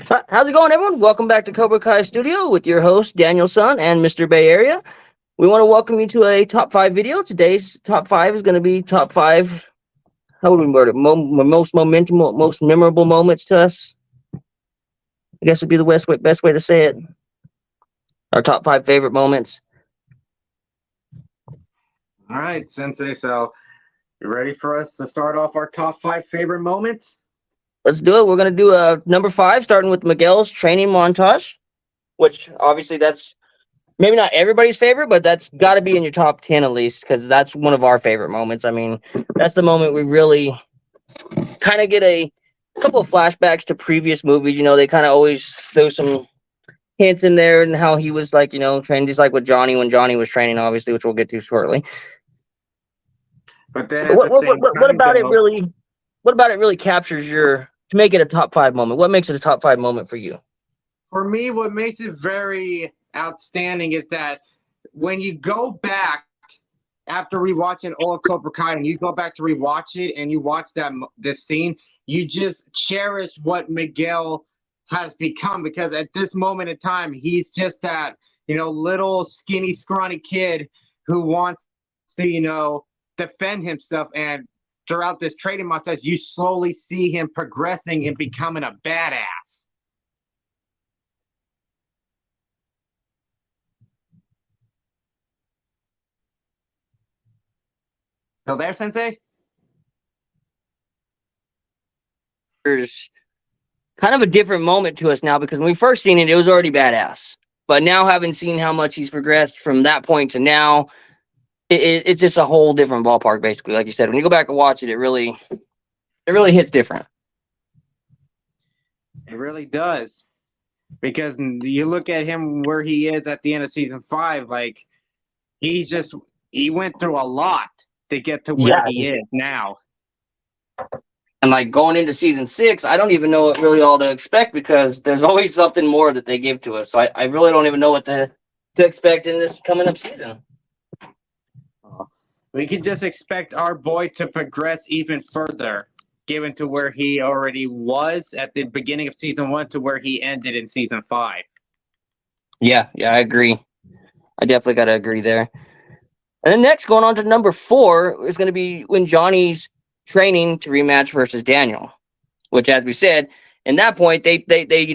How's it going, everyone? Welcome back to Cobra Kai Studio with your host, Daniel Sun and Mr. Bay Area. We want to welcome you to a top five video. Today's top five is going to be top five, how would we word it? Most momentum, most memorable moments to us. I guess would be the best way to say it. Our top five favorite moments. All right, Sensei. So, you ready for us to start off our top five favorite moments? Let's do it. We're going to do number five, starting with Miguel's training montage, which obviously that's maybe not everybody's favorite, but that's got to be in your top 10 at least, because that's one of our favorite moments. I mean, that's the moment we really kind of get a couple of flashbacks to previous movies. You know, they kind of always throw some hints in there and how he was like, training just like with Johnny when Johnny was training, obviously, which we'll get to shortly. But then But at the same what time, about it though, really? What about it really captures your to make it a top five moment? What makes it a top five moment for you? for me, what makes it very outstanding is that when you go back after rewatching all of Cobra Kai and you go back to rewatch it and you watch this scene, you just cherish what Miguel has become because at this moment in time, he's just that little skinny, scrawny kid who wants to defend himself. And throughout this training montage, you slowly see him progressing and becoming a badass. So there, Sensei? There's kind of a different moment to us now because when we first seen it, it was already badass. But now, having seen how much he's progressed from that point to now, it's just a whole different ballpark, basically. Like you said, when you go back and watch it, it really hits different. It really does. Because you look at him where he is at the end of season 5, like he went through a lot to get to where he is now. And like going into season 6, I don't even know what really all to expect because there's always something more that they give to us. So I really don't even know what to expect in this coming up season. We can just expect our boy to progress even further, given to where he already was at the beginning of season 1 to where he ended in season 5. Yeah, I agree. I definitely got to agree there. And then next, going on to number 4, is going to be when Johnny's training to rematch versus Daniel, which, as we said, in that point, they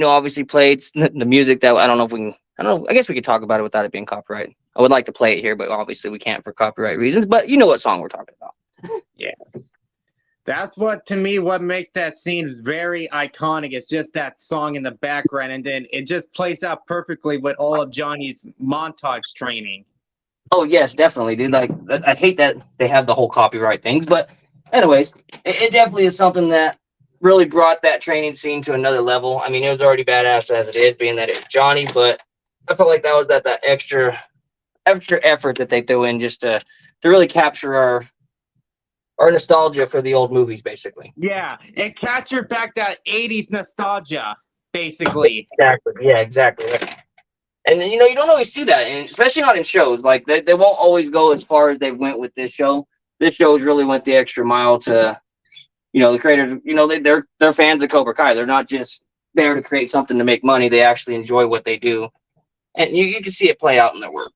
obviously played the music that I don't know if we can. I don't know. I guess we could talk about it without it being copyright. I would like to play it here, but obviously we can't for copyright reasons. But you know what song we're talking about. Yes. That's what, to me, what makes that scene very iconic. It's just that song in the background, and then it just plays out perfectly with all of Johnny's montage training. Oh, yes, definitely, dude. Like, I hate that they have the whole copyright things. But anyways, it definitely is something that really brought that training scene to another level. I mean, it was already badass as it is, being that it's Johnny, but I felt like that was that extra effort that they threw in just to really capture our nostalgia for the old movies, basically. Yeah, it captured back that 80s nostalgia, basically. Exactly. Yeah, exactly. And then, you don't always see that, and especially not in shows. Like, they won't always go as far as they went with this show. This show's really went the extra mile to, the creators, they're fans of Cobra Kai. They're not just there to create something to make money. They actually enjoy what they do. And you can see it play out in their work.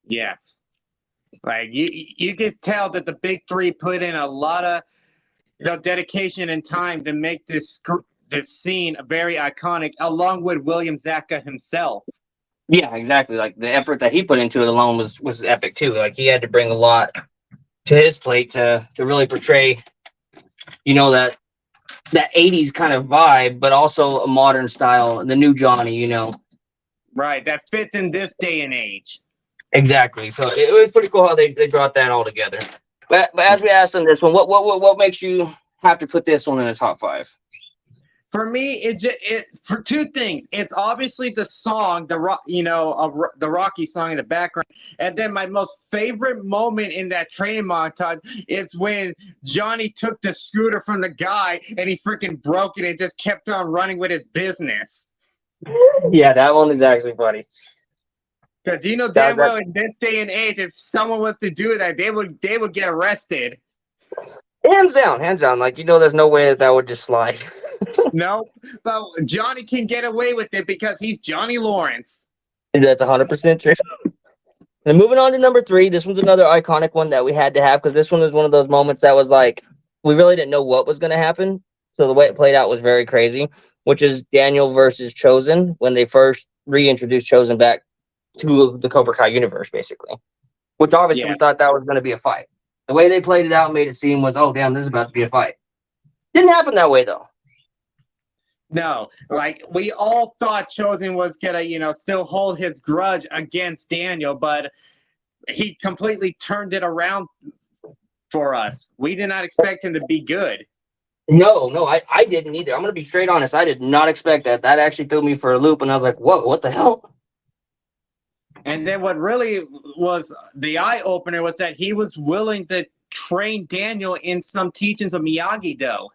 Yes. Like, you could tell that the big three put in a lot of dedication and time to make this scene very iconic, along with William Zabka himself. Yeah, exactly. Like, the effort that he put into it alone was epic too. Like, he had to bring a lot to his plate to really portray, that 80s kind of vibe, but also a modern style, the new Johnny, Right, that fits in this day and age. Exactly. So it was pretty cool how they brought that all together. But as we asked on this one, what makes you have to put this one in the top 5? For me, it for two things. It's obviously the song, the Rocky song in the background, and then my most favorite moment in that training montage is when Johnny took the scooter from the guy and he freaking broke it and just kept on running with his business. Yeah, that one is actually funny. Because damn well in this day and age, if someone was to do that, they would get arrested. Hands down, hands down. Like, there's no way that would just slide. No, but Johnny can get away with it because he's Johnny Lawrence. That's 100% true. And moving on to number 3, this one's another iconic one that we had to have because this one was one of those moments that was like, we really didn't know what was going to happen. So the way it played out was very crazy, which is Daniel versus Chosen when they first reintroduced Chosen back to the Cobra Kai universe, basically. Which obviously we thought that was going to be a fight. The way they played it out and made it seem was, oh, damn, this is about to be a fight. Didn't happen that way, though. No, like we all thought Chosen was gonna, still hold his grudge against Daniel, but he completely turned it around for us. We did not expect him to be good. No, I didn't either. I'm going to be straight honest. I did not expect that. That actually threw me for a loop, and I was like, whoa, what the hell? And then what really was the eye-opener was that he was willing to train Daniel in some teachings of Miyagi-Do.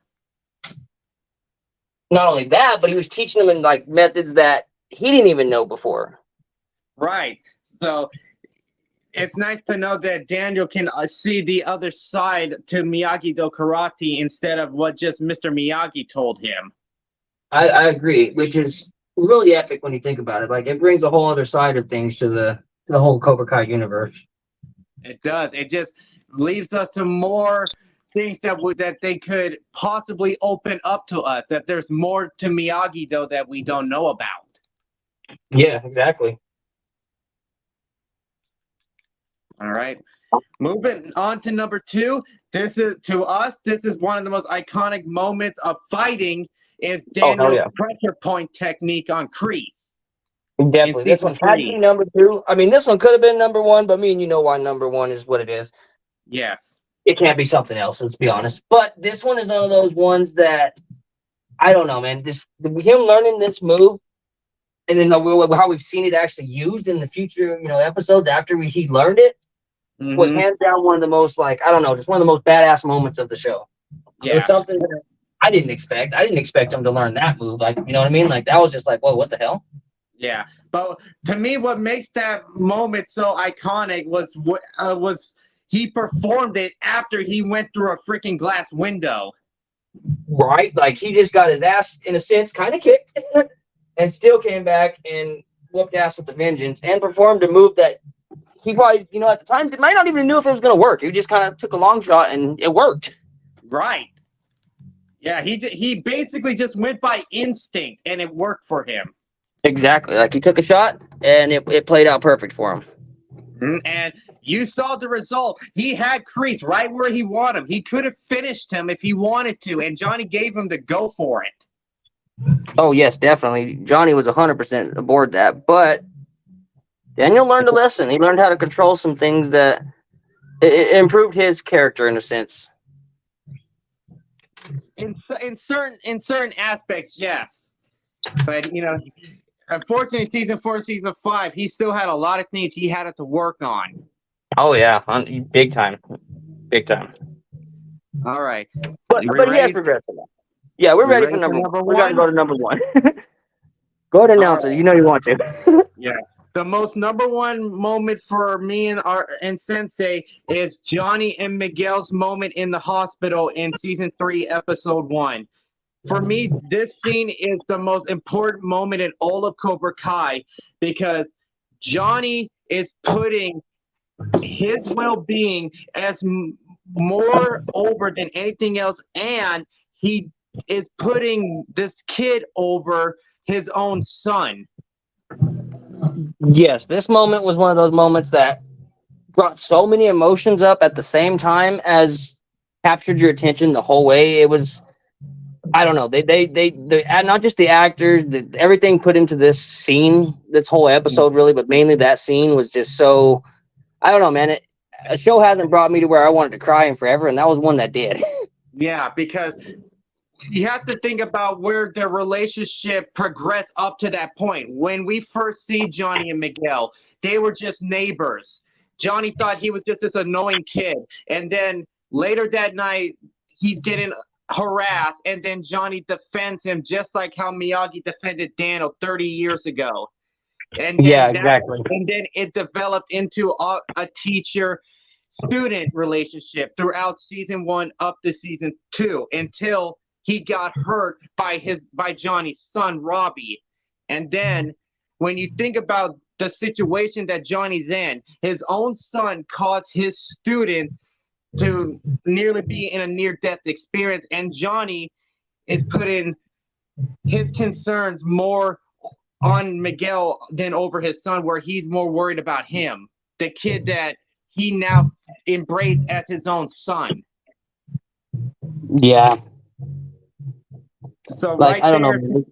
Not only that, but he was teaching him in like methods that he didn't even know before. Right. So it's nice to know that Daniel can see the other side to Miyagi-Do karate instead of what just Mr. Miyagi told him. I agree, which is really epic when you think about it. Like it brings a whole other side of things to the whole Cobra Kai universe. It does. It just leaves us to more things that they could possibly open up to us. That there's more to Miyagi-Do that we don't know about. Yeah, exactly. All right. Moving on to number 2. This is one of the most iconic moments of fighting is Daniel's pressure point technique on Kreese. Definitely. This one had to be number 2. I mean, this one could have been number 1, but me and you know why number 1 is what it is. Yes. It can't be something else, let's be honest. But this one is one of those ones that, I don't know, man. Him learning this move, and then how we've seen it actually used in the future, episodes after he learned it, was hands down one of the most, like, I don't know, just one of the most badass moments of the show. Yeah. It was something that I didn't expect. I didn't expect him to learn that move. Like, you know what I mean? Like, that was just like, whoa, what the hell? Yeah. But to me, what makes that moment so iconic was he performed it after he went through a freaking glass window. Right? Like, he just got his ass, in a sense, kind of kicked and still came back and whooped ass with a vengeance and performed a move that he probably, at the time, might not even knew if it was going to work. He just kind of took a long shot and it worked. Right. Yeah, he basically just went by instinct and it worked for him. Exactly. Like, he took a shot and it played out perfect for him. And you saw the result. He had Kreese right where he wanted him. He could have finished him if he wanted to, and Johnny gave him the go for it. Oh, yes, definitely. Johnny was 100% aboard that, but Daniel learned a lesson. He learned how to control some things that it improved his character in a sense. In certain aspects, yes. But, unfortunately, season 4, season 5, he still had a lot of things he had to work on. Oh, yeah. Big time. Big time. All right. But he has progressed. Yeah, we're ready for number 1. We got to go to number 1. Go ahead and announce it. You know you want to. Yes. The most number 1 moment for me and Sensei is Johnny and Miguel's moment in the hospital in season 3, episode 1. For me, this scene is the most important moment in all of Cobra Kai because Johnny is putting his well-being as more over than anything else, and he is putting this kid over his own son. Yes, this moment was one of those moments that brought so many emotions up at the same time as captured your attention the whole way. It was, I don't know, they not just the actors, everything put into this scene, this whole episode really, but mainly that scene was just so, I don't know, man. A show hasn't brought me to where I wanted to cry in forever, and that was one that did. Yeah, because you have to think about where their relationship progressed up to that point. When we first see Johnny and Miguel, they were just neighbors. Johnny thought he was just this annoying kid. And then later that night, he's getting harassed, and then Johnny defends him just like how Miyagi defended Daniel 30 years ago. And then exactly. And then it developed into a teacher student relationship throughout season 1 up to season 2 until he got hurt by Johnny's son Robbie. And then when you think about the situation that Johnny's in, his own son caused his student to nearly be in a near-death experience, and Johnny is putting his concerns more on Miguel than over his son, where he's more worried about him, the kid that he now embraced as his own son. Yeah. So Like, right I don't there, know.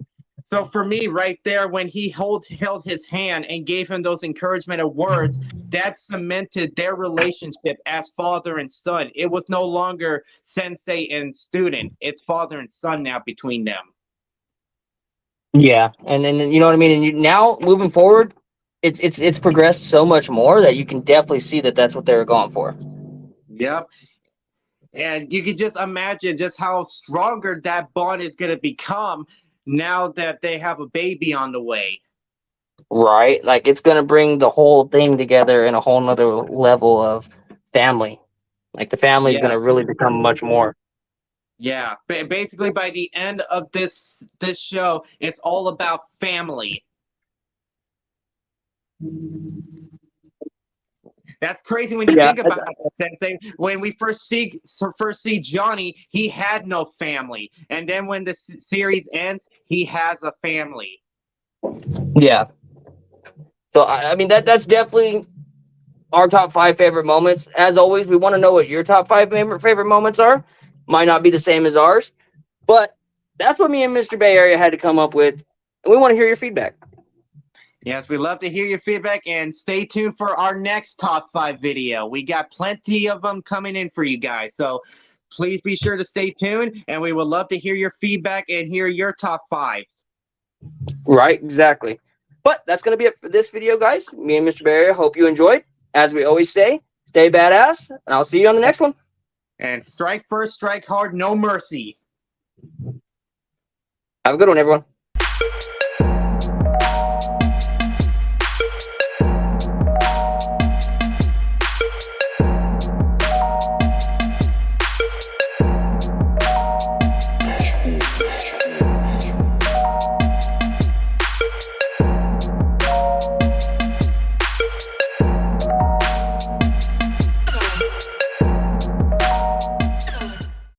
so for me, right there, when he held his hand and gave him those encouragement words, that cemented their relationship as father and son. It was no longer sensei and student; it's father and son now between them. Yeah, and then you know what I mean. And now moving forward, it's progressed so much more that you can definitely see that that's what they were going for. Yep. And you can just imagine just how stronger that bond is going to become now that they have a baby on the way. Right, like it's gonna bring the whole thing together in a whole nother level of family. Like the family is Yeah. gonna really become much more. Yeah. Basically, by the end of this show, it's all about family. That's crazy when you Yeah, think about it, Sensei. When we first see Johnny, he had no family, and then when the series ends, he has a family. yeah. So I mean that's definitely our top 5 favorite moments. As always, we want to know what your top 5 favorite moments are. Might not be the same as ours, but that's what me and Mr. Bay Area had to come up with, and we want to hear your feedback. Yes, we love to hear your feedback, and stay tuned for our next top 5 video. We got plenty of them coming in for you guys, so please be sure to stay tuned, and we would love to hear your feedback and hear your top 5s. Right, exactly. But that's going to be it for this video, guys. Me and Mr. Bay Area hope you enjoyed. As we always say, stay badass, and I'll see you on the next one. And strike first, strike hard, no mercy. Have a good one, everyone.